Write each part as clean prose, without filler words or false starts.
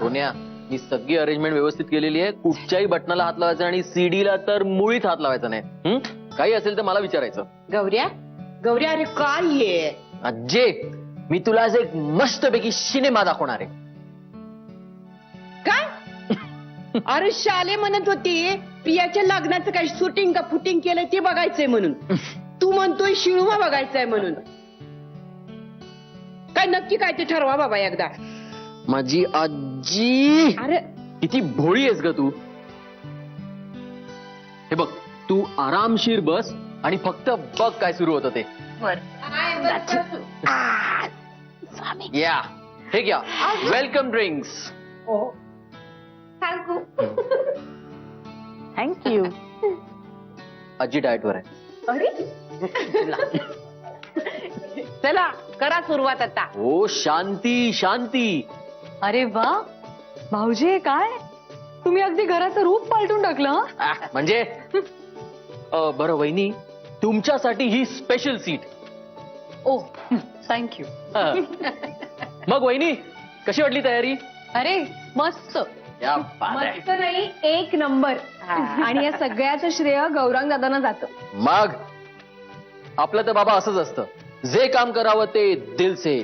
सोन्या, ही सगळी अरेंजमेंट व्यवस्थित केलेली आहे. कुठच्याही बटनाला हात लावायचा आणि सीडीला तर मुळीच हात लावायचा नाही. काही असेल तर मला विचारायचं. गौऱ्या गौऱ्या, अरे काय ये अज्जे, मी तुला आज एक मस्तपैकी सिनेमा दाखवणार आहे. काय? अरे शाले म्हणत होती प्रियाच्या लग्नाचं काही शूटिंग का फुटिंग केलंय ते बघायचंय म्हणून. तू म्हणतोय शिणुमा बघायचंय म्हणून. काय नक्की काय ते ठरवा बाबा एकदा. माझी आजी, अरे किती भोळी आहेस ग तू. हे बघ, तू आरामशीर बस आणि फक्त बघ काय सुरू होतं ते. या, हे घ्या वेलकम ड्रिंक्स. थँक्यू. आजी डाएटवर आहे. चला करा सुरुवात आता. ओ शांती शांती. अरे वा भाऊजी, हे काय तुम्ही अगदी घराचं रूप पालटून टाकलं हं? म्हणजे बरं वहिनी, तुमच्यासाठी ही स्पेशल सीट. ओ थँक्यू. मग वहिनी, कशी वाटली तयारी? अरे मस्त. या बात आहे. मस्त नाही, एक नंबर. आणि या सगळ्याचं श्रेय गौरांग दादांना जातं. मग आपलं तर बाबा असंच असतं, जे काम करावं ते दिल से.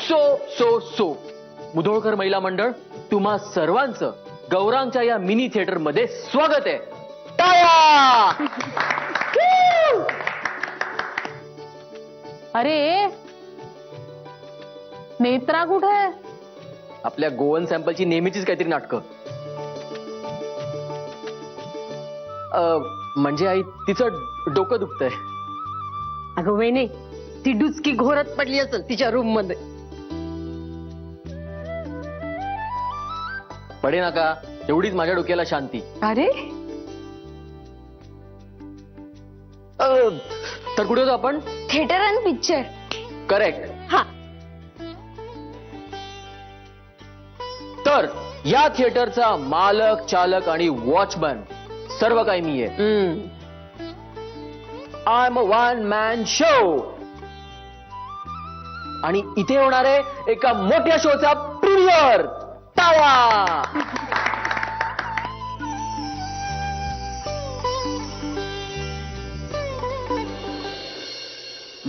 सो मुधोळकर महिला मंडळ, तुम्हा सर्वांचं गौरांगच्या या मिनी थिएटर मध्ये स्वागत आहे. टाळ्या. अरे नेत्रा कुठे आहे? आपल्या गोवन सॅम्पलची नेहमीचीच काहीतरी नाटकं. म्हणजे आई, तिचं डोकं दुखतंय. अगं वहिनी, ती डुचकी घोरत पडली असेल तिच्या रूम मध्ये. पडे नका, एवढीच माझ्या डोक्याला शांती. अरे तर कुठे होतो आपण? Theatre and picture. करेक्ट. हा, तर या थिएटरचा मालक, चालक आणि वॉचमन सर्व काही मी आहे. I am a one man show. आणि इथे होणार आहे एका मोठ्या शोचा प्रीमियर. टाळ्या.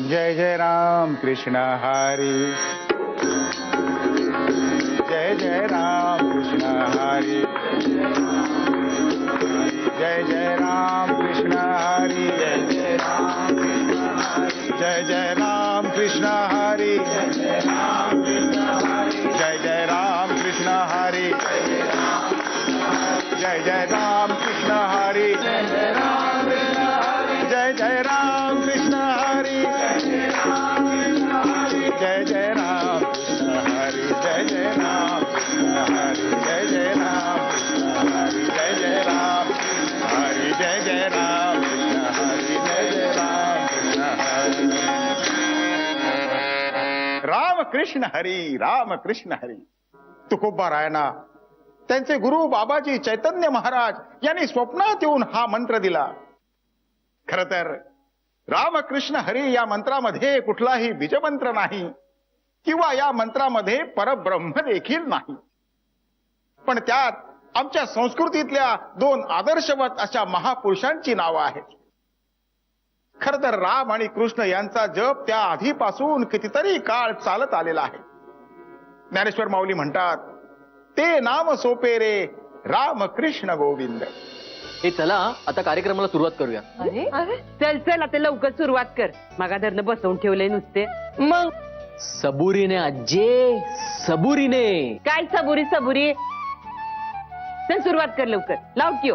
जय जय राम कृष्ण हरी. जय जय राम कृष्ण हरी. जय जय राम कृष्ण हरी. जय जय राम कृष्ण हरी. जय जय राम कृष्ण हरी. जय जय राम कृष्ण हरी. जय जय राम कृष्ण हरी. जय जय राम कृष्ण हरी. जय जय राम कृष्ण हरी. जय जय राम कृष्ण हरी. जय जय राम हरी. जय जय राम कृष्ण हरी. जय जय राम कृष्ण हरी. राम कृष्ण हरी. राम कृष्ण हरी. तुकोबा रायना, त्यांचे गुरु बाबाजी चैतन्य महाराज यांनी स्वप्नात येऊन हा मंत्र दिला. खर तर रामकृष्ण हरी या मंत्रामध्ये कुठलाही बीजमंत्र नाही किंवा या मंत्रामध्ये परब्रह्म देखील नाही. पण त्यात आमच्या संस्कृतीतल्या दोन आदर्शवत अशा महापुरुषांची नावं आहेत. खर तर राम आणि कृष्ण यांचा जप त्या आधीपासून कितीतरी काळ चालत आलेला आहे. ज्ञानेश्वर माऊली म्हणतात, ते नाम सोपे रे राम कृष्ण गोविंद. हे चला, आता कार्यक्रमाला सुरुवात करूया. अरे चल चल आता लवकर सुरुवात कर. मागाधरनं बसवून ठेवलंय नुसते. मग सबुरीने आज्जे, सबुरीने. काय सबुरी सबुरी. चल सुरुवात कर लवकर. लाव की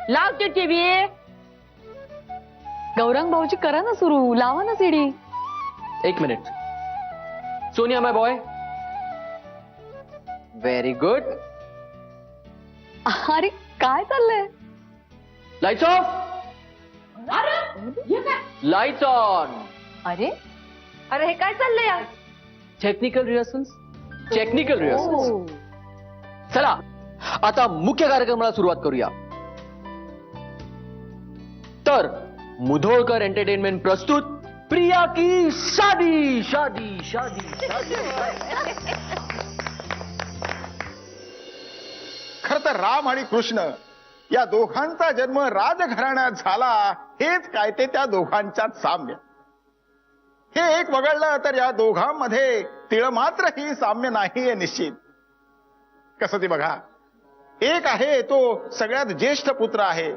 लावते टीव्ही. गौरांग भाऊजी, करा ना सुरू, लावा ना सीडी. एक minute. Sonia my boy. Very good. अरे काय चाललंय? Lights off. Lights on. अरे अरे हे काय चाललंय यार. Technical rehearsals. Technical rehearsals. ओ. चला, आता मुख्य कार्यक्रमाला सुरुवात करूया. तर मुधोळकर एंटरटेनमेंट प्रस्तुत प्रिया की शादी शादी शादी शादी खर तर राम आणि कृष्ण या दोघांचा जन्म राजघराण्यात झाला, हेच काय ते त्या दोघांच्यात साम्य. हे एक वगळलं तर या दोघांमध्ये तिळ मात्र ही साम्य नाही हे निश्चित. कसं ते बघा, एक आहे तो सगळ्यात ज्येष्ठ पुत्र आहे,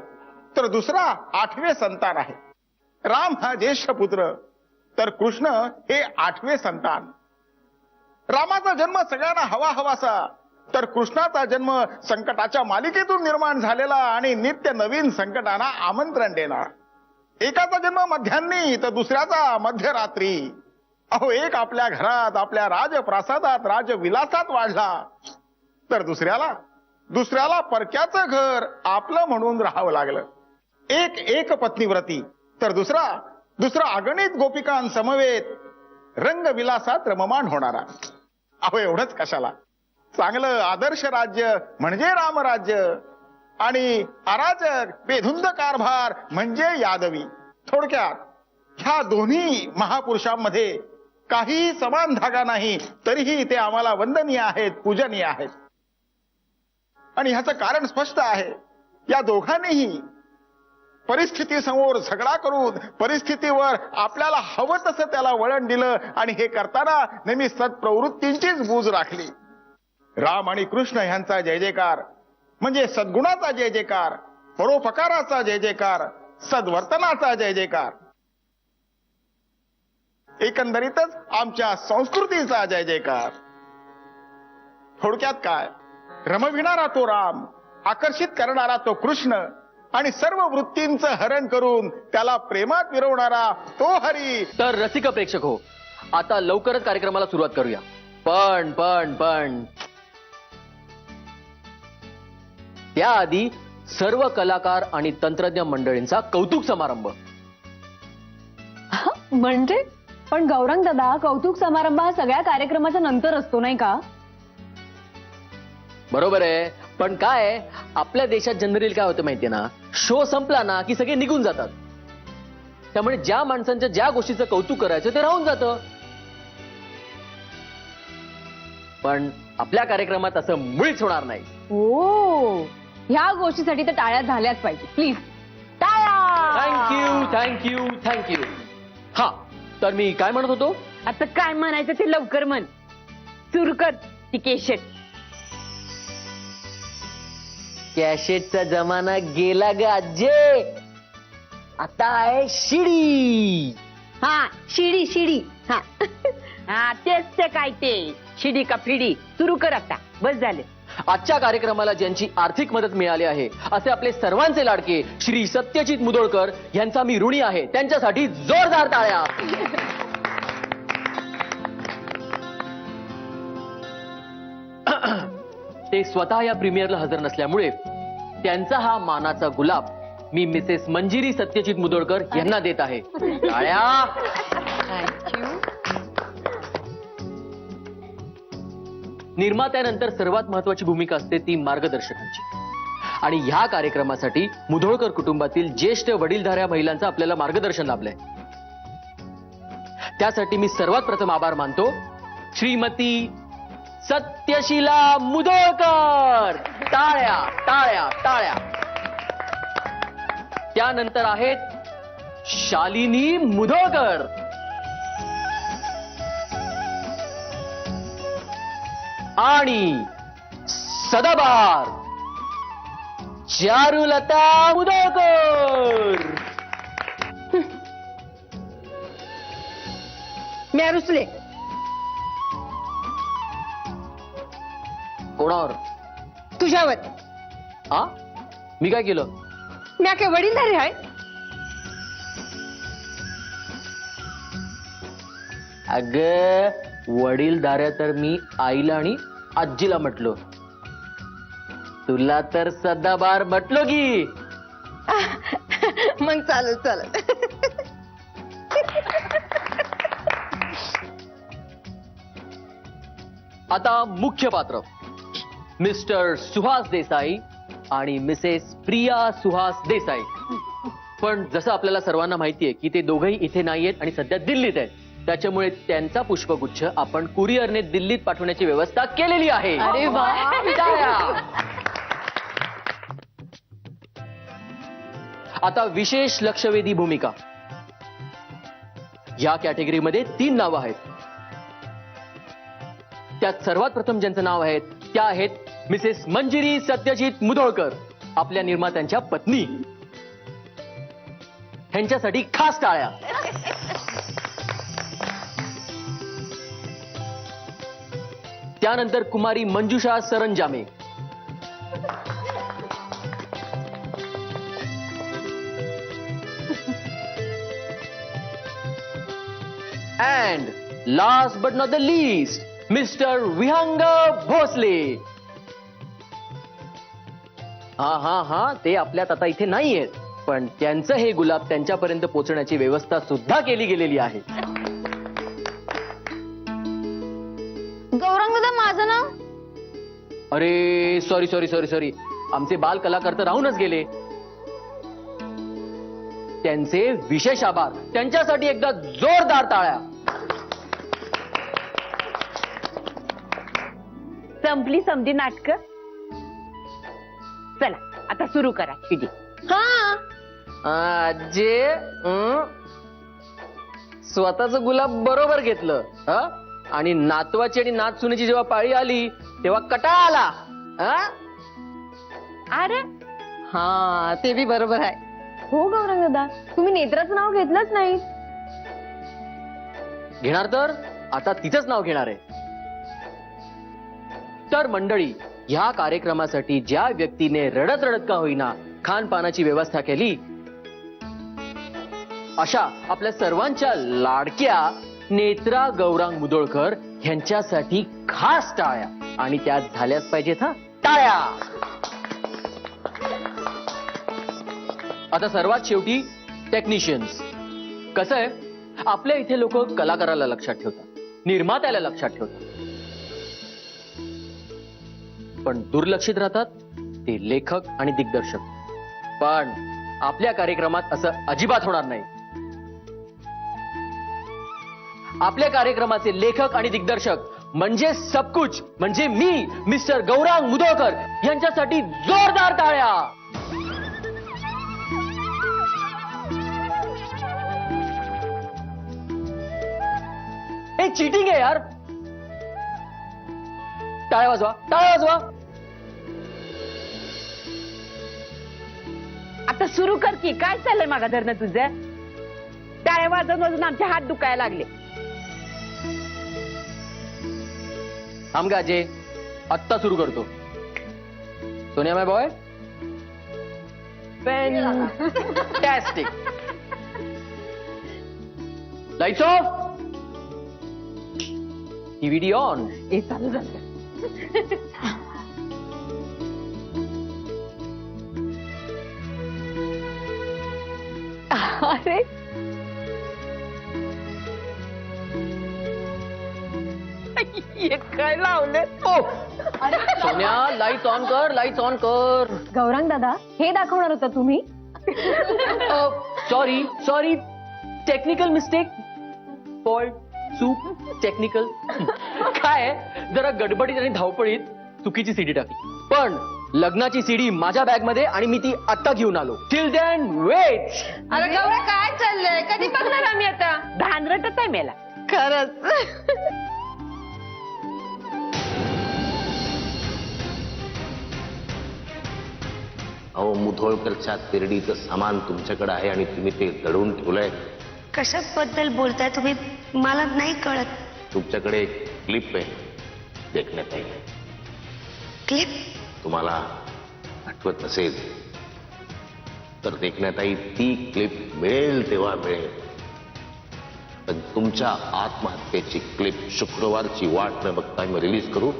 तर दुसरा 8वे संतान आहे. राम हा ज्येष्ठ पुत्र, तर कृष्ण हे 8वे संतान. रामाचा जन्म सगळ्यांना हवा हवासा, तर कृष्णाचा जन्म संकटाच्या मालिकेतून निर्माण झालेला आणि नित्य नवीन संकटांना आमंत्रण देणार. एकाचा जन्म मध्यान्ही तर दुसऱ्याचा मध्यरात्री. अहो, एक आपल्या घरात आपल्या राजप्रासादात राजविलासात वाढला, तर दुसऱ्याला परक्याचं घर आपलं म्हणून राहावं लागलं. एक पत्नीव्रती, तर दुसरा अगणित गोपिकांसमवेत रंगविलासात रममाण होणारा. अहो, एवढंच कशाला, चांगलं आदर्श राज्य म्हणजे रामराज्य आणि अराजक बेधुंद कारभार म्हणजे यादवी. थोडक्यात ह्या दोन्ही महापुरुषांमध्ये काही समान धागा नाही, तरीही ते आम्हाला वंदनीय आहेत, पूजनीय आहेत. आणि ह्याचं कारण स्पष्ट आहे. या दोघांनीही परिस्थितीसमोर झगडा करून परिस्थितीवर आपल्याला हवं तसं त्याला वळण दिलं आणि हे करताना नेहमी सत्प्रवृत्तींचीच बूज राखली. राम आणि कृष्ण ह्यांचा जय जयकार म्हणजे सद्गुणाचा जय जयकार, परोपकाराचा जय जयकार, सद्वर्तनाचा जय जयकार, एकंदरीतच आमच्या संस्कृतीचा जय जयकार. थोडक्यात काय, रमविणारा तो राम, आकर्षित करणारा तो कृष्ण आणि सर्व वृत्तींचं हरण करून त्याला प्रेमात विरवणारा तो हरी. तर रसिक प्रेक्षक हो, आता लवकरच कार्यक्रमाला सुरुवात करूया. पण त्याआधी सर्व कलाकार आणि तंत्रज्ञ मंडळींचा कौतुक समारंभ. म्हणजे पण गौरंग दादा, कौतुक समारंभ हा सगळ्या कार्यक्रमाच्या नंतर असतो नाही का? बरोबर आहे, पण काय आपल्या देशात जनरली काय होतं माहितीये ना, शो संपला ना की सगळे निघून जातात. त्यामुळे ज्या माणसांच्या ज्या गोष्टीचं कौतुक करायचं ते राहून जातं. पण आपल्या कार्यक्रमात असं मुळीच होणार नाही. हो, ह्या गोष्टीसाठी तर टाळ्या झाल्याच पाहिजे. प्लीज टाळ्या. थँक्यू. हा, तर मी काय म्हणत होतो? आता काय म्हणायचं ते लवकर म्हण. सुरू कर ती केशट. कॅशेटचा जमाना गेला ग आजे, आता आहे शिडी. हा, शिडी. हा हा, तेच ते काय ते शिडी का फिडी. सुरू कर आता, बस झाले. आजच्या कार्यक्रमाला ज्यांची आर्थिक मदत मिळाली आहे असे आपले सर्वांचे लाडके श्री सत्यजित मुदोळकर यांचा मी ऋणी आहे. त्यांच्यासाठी जोरदार टाळ्या. ते स्वतः या प्रीमियरला हजर नसल्यामुळे त्यांचा हा मानाचा गुलाब मी मिसेस मंजिरी सत्यजित मुदोळकर यांना देत आहे. टाळ्या. निर्मात्यानंतर सर्वात महत्वाची भूमिका असते ती मार्गदर्शकांची. आणि ह्या कार्यक्रमासाठी मुधोळकर कुटुंबातील ज्येष्ठ वडीलधाऱ्या महिलांचं आपल्याला मार्गदर्शन लाभलंय. त्यासाठी मी सर्वात प्रथम आभार मानतो श्रीमती सत्यशिला मुधोळकर. टाळ्या टाळ्या टाळ्या. त्यानंतर आहेत शालिनी मुधोळकर, आणि सदाबहार चारुलता मुधोळकर. मी रुसले. कोणावर? तुझ्यावर. आ, मी काय केलं? मी काय वडीलधारी आहे? अग वडीलधाऱ्या तर मी आईला आणि आजीला म्हटलो, तुला तर सदाबहार म्हटलो की. मग चालेल. आता मुख्य पात्र मिस्टर सुहास देसाई आणि मिसेस प्रिया सुहास देसाई. पण जसं आपल्याला सर्वांना माहितीये की ते दोघंही इथे नाहीयेत आणि सध्या दिल्लीत आहेत, त्याच्यामुळे त्यांचा पुष्पगुच्छ आपण कुरिअरने दिल्लीत पाठवण्याची व्यवस्था केलेली आहे. अरे वा. टाळ्या. आता विशेष लक्षवेधी भूमिका. या कॅटेगरीमध्ये 3 नावं आहेत. त्यात सर्वात प्रथम ज्यांचं नाव आहे त्या आहेत मिसेस मंजिरी सत्यजित मुधोळकर, आपल्या निर्मात्यांच्या पत्नी. ह्यांच्यासाठी खास टाळ्या. त्यानंतर कुमारी मंजुषा Saranjame, and last but not the least, Mr. विहंग भोसले. हा ते आपल्यात आता इथे नाहीयेत, पण त्यांचं हे गुलाब त्यांच्यापर्यंत पोहोचण्याची व्यवस्था सुद्धा केली गेलेली आहे. गौरांग दादा, माझं नाव? अरे सॉरी, आमचे बाल कलाकार तर राहूनच गेले. त्यांचे विशेष आभार. त्यांच्यासाठी एकदा जोरदार टाळ्या. संपली समजी नाटक. चला आता सुरू करा. किती जे स्वतःच गुलाब बरोबर घेतलं आणि नातवाची आणि नातसुनेची जेव्हा पाळी आली तेव्हा कटाळा आला. अरे हा, ते बी बरोबर आहे. हो गौरांग दादा, तुम्ही नेत्राचं नाव घेतलंच नाही. घेणार तर आता तिचंच नाव घेणार आहे. तर मंडळी, ह्या कार्यक्रमासाठी ज्या व्यक्तीने रडत रडत का होईना खानपानाची व्यवस्था केली, अशा आपल्या सर्वांच्या लाडक्या नेत्रा गौरांग मुधोळकर यांच्यासाठी खास टाळ्या. आणि त्यात झाल्याच पाहिजेत हा टाळ्या. आता सर्वात शेवटी टेक्निशियन्स. कसं आहे, आपल्या इथे लोक कलाकाराला लक्षात ठेवतात, निर्मात्याला लक्षात ठेवतात, पण दुर्लक्षित राहतात ते लेखक आणि दिग्दर्शक. पण आपल्या कार्यक्रमात असं अजिबात होणार नाही. आपल्या कार्यक्रमाचे लेखक आणि दिग्दर्शक म्हणजे सबकुच, म्हणजे मी मिस्टर गौरांग मुधोळकर यांच्यासाठी जोरदार टाळ्या. हे चीटिंग आहे यार. टाळ्या वाजवा, टाळ्या वाजवा. आता सुरू कर की. काय चाललंय मागा धरणं तुझं? टाळ्या वाजवून वाजून आमचे हात दुखायला लागले. थांब का जे, आत्ता सुरू करतो. Sonia my boy, fantastic. Lights off, TV on. हे चालू झालं. अरे काय लावलं? सोन्या, लाईट्स ऑन कर, लाईट्स ऑन कर. गौरांग दादा, हे दाखवणार होता तुम्ही? Sorry, technical mistake. फॉल्ट, चूक, टेक्निकल. काय जरा गडबडीत आणि धावपळीत चुकीची सीडी टाकली. पण लग्नाची सीडी माझ्या बॅग मध्ये आणि मी ती आत्ता घेऊन आलो. Till then wait. अरे गौरा, काय चाललंय? कधी बघणार आम्ही आता? धानरटच आहे मेला खरंच. अहो, मुधोळकरच्या तिरडीचं सामान तुमच्याकडे आहे आणि तुम्ही ते दडवून ठेवलंय. कशाबद्दल बोलताय तुम्ही? मला नाही कळत. तुमच्याकडे एक क्लिप आहे, देखण्यात येईल. क्लिप? तुम्हाला आठवत नसेल तर देखण्यात येईल. ती क्लिप मिळेल तेव्हा मिळेल. पण तुमच्या आत्महत्येची क्लिप शुक्रवारची वाट न बघता मी रिलीज करू.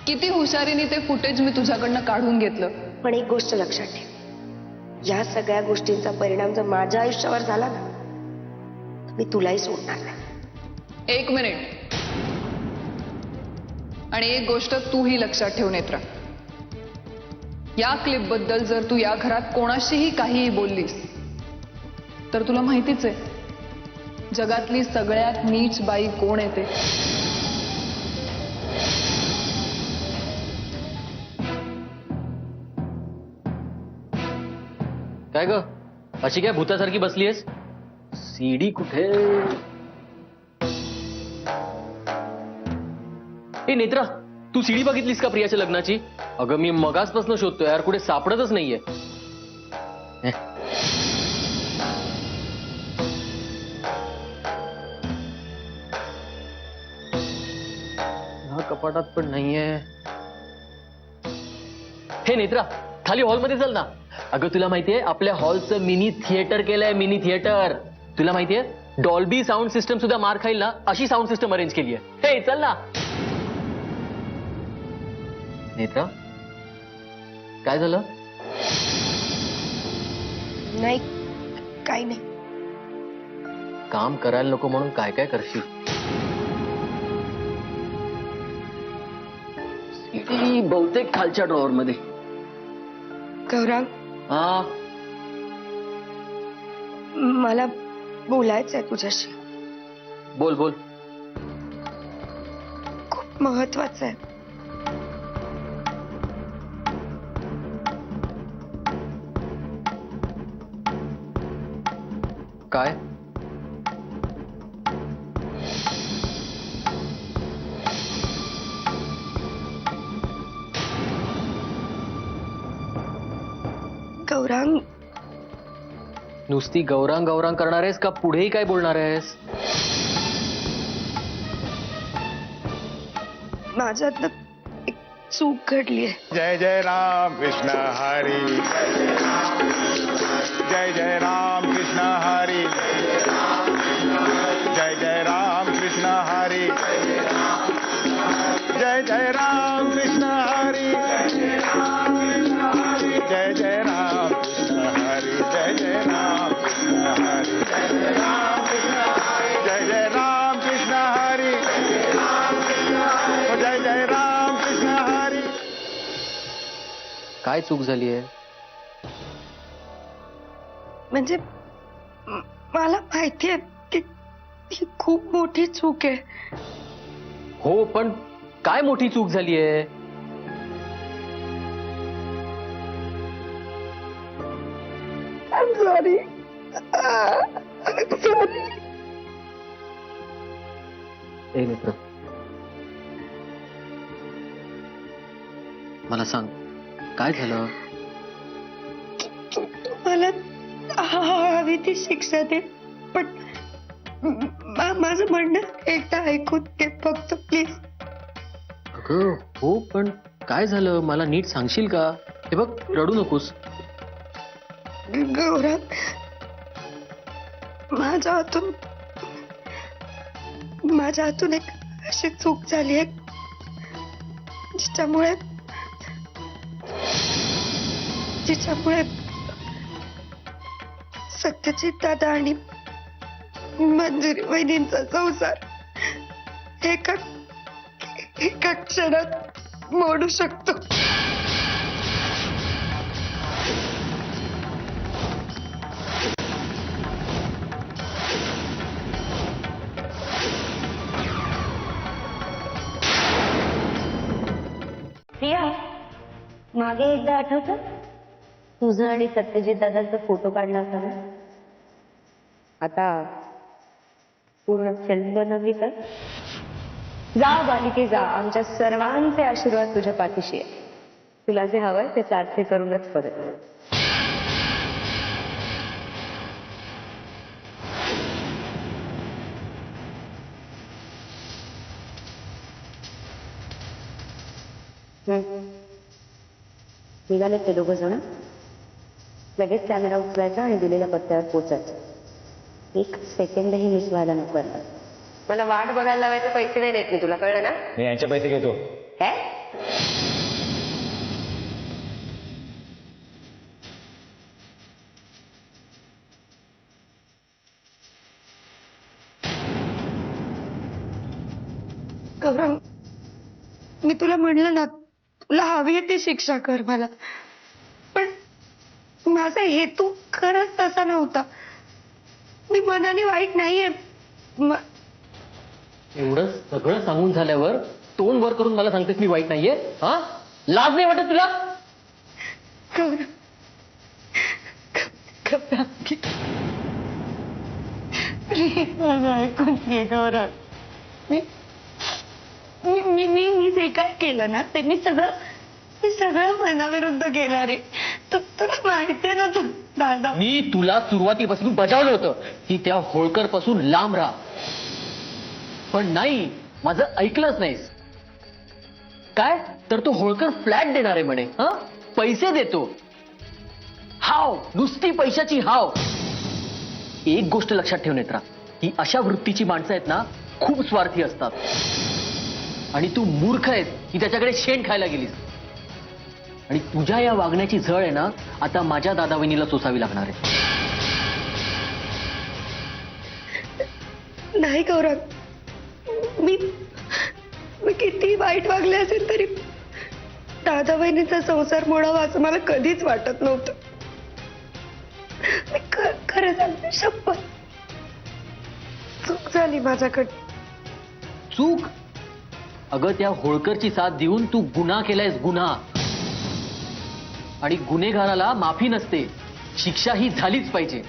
किती हुशारीने ते फुटेज मी तुझ्याकडनं काढून घेतलं. पण एक गोष्ट लक्षात ठेव, या सगळ्या गोष्टींचा परिणाम जर माझ्या आयुष्यावर झाला ना, तर मी तुलाही सोडणार नाही. 1 मिनिट. आणि एक गोष्ट तूही लक्षात ठेव नेत्रा, या क्लिप बद्दल जर तू या घरात कोणाशीही काहीही बोललीस तर तुला माहितीच आहे जगातली सगळ्यात नीच बाई कोण येते. काय ग अशी काय भूतासारखी बसलीयस? सीडी कुठे? ए नेत्रा, तू सीडी बघितलीस का प्रियाच्या लग्नाची? अगं मी मगासपासून शोधतोय यार, कुठे सापडतच नाहीये. हे. हा कपाटात पण नाहीये. हे नेत्रा, खाली हॉलमध्ये चल ना. अगं तुला माहितीये आपल्या हॉलचं मिनी थिएटर केलंय, मिनी थिएटर. तुला माहितीये डॉल्बी साऊंड सिस्टम सुद्धा मार खाईल ना अशी साऊंड सिस्टम अरेंज केली आहे. हे चल ना. नेत्रा काय झालं? नाही, काही नाही. काम करायला नको म्हणून काय काय करशील? सीडी बहुतेक खालच्या ड्रॉवर मध्ये. गौरव, हा मला बोलायचंय तुझ्याशी. बोल बोल. खूप महत्वाचं आहे. काय? गौरांग, नुसती गौरांग गौरांग करणार आहेस का पुढेही काय बोलणार आहेस? माझ्यातनं एक चूक घडली आहे. जय जय राम कृष्ण हरी, जय जय राम कृष्ण हरी, जय जय राम कृष्ण हरी, जय जय राम कृष्ण हरी, जय जय राम कृष्ण हरी, जय जय राम कृष्ण हरी, जय जय राम कृष्ण हरी, जय जय राम कृष्ण हरी. काय चूक झालीये? म्हणजे मला माहितीये की ही खूप मोठी चूक आहे. हो पण काय मोठी चूक झालीये? I'm sorry. I'm sorry. ए मित्र, मला सांग काय झालं? मला हवी ती शिक्षा दे, पण माझं म्हणणं एकदा ऐकून घे फक्त प्लीज. अगं हो पण काय झालं मला नीट सांगशील का? हे बघ रडू नकोस. गौरव, माझ्या हातून एक अशी चूक झाली आहे जिच्यामुळे सत्यजित दादा आणि मंजुरी वहिनींचा संसार एका क्षणात मोडू शकतो. प्रिया, मागे एकदा आठवतं तुझं आणि सत्यजित दादाचा फोटो काढला होता ना? आता पूर्ण फिल्म बनवली तर? जा बालिके जा, आमच्या सर्वांचे आशीर्वाद तुझ्या पाठीशी आहे. तुला जे हवंय ते सारखे करूनच परत. निघाले ते दोघं जण. लगेच कॅमेरा उचलायचा आणि दिलेल्या पत्त्यावर पोचायचं. एक सेकंडही मिस व्हायला नको. मला वाट बघायला लावायचे पैसे नाही देत मी, तुला कळलं ना? मी यांचे पैसे घेतो. काय? गौरव, मी तुला म्हणलं ना तुला हवी आहे ती शिक्षा कर मला. माझा हेतू खरंच तसा नव्हता. मी मनाने वाईट नाहीये. एवढं सगळं सांगून झाल्यावर तोंड वर करून मला सांगतेस मी वाईट नाहीये? हा, लाज नाही वाटत तुला? गौरव, प्लीज माझं ऐकून घे गौरव. मी जे काय केलं ना ते मी सगळं मनाविरुद्ध केलं रे. तुला माहितीये ना तू दादा. मी तुला सुरुवातीपासून बजावलं होतं की त्या होळकर पासून लांब राहा, पण नाही, माझं ऐकलंच नाहीस. काय तर तो होळकर फ्लॅट देणार आहे म्हणे. हा, पैसे देतो. हाव, नुसती पैशाची हाव. एक गोष्ट लक्षात ठेव नेत्रा, ही अशा वृत्तीची माणसं आहेत ना, खूप स्वार्थी असतात. आणि तू मूर्ख आहेस की त्याच्याकडे शेण खायला गेलीस. आणि तुझ्या या वागण्याची झळ आहे ना, आता माझ्या दादा वहिनीला सोसावी लागणार आहे. नाही गौरव, मी किती वाईट वागले असेल तरी दादा बहिणीचा संसार मोडावा असं मला कधीच वाटत नव्हतं. मी खरं सांगते, शपथ चूक झाली माझ्याकडे. चूक? अगं, त्या होळकरची साथ देऊन तू गुन्हा केलायस, गुन्हा. आणि गुन्हेगाराला माफी नसते, शिक्षा ही झालीच पाहिजे.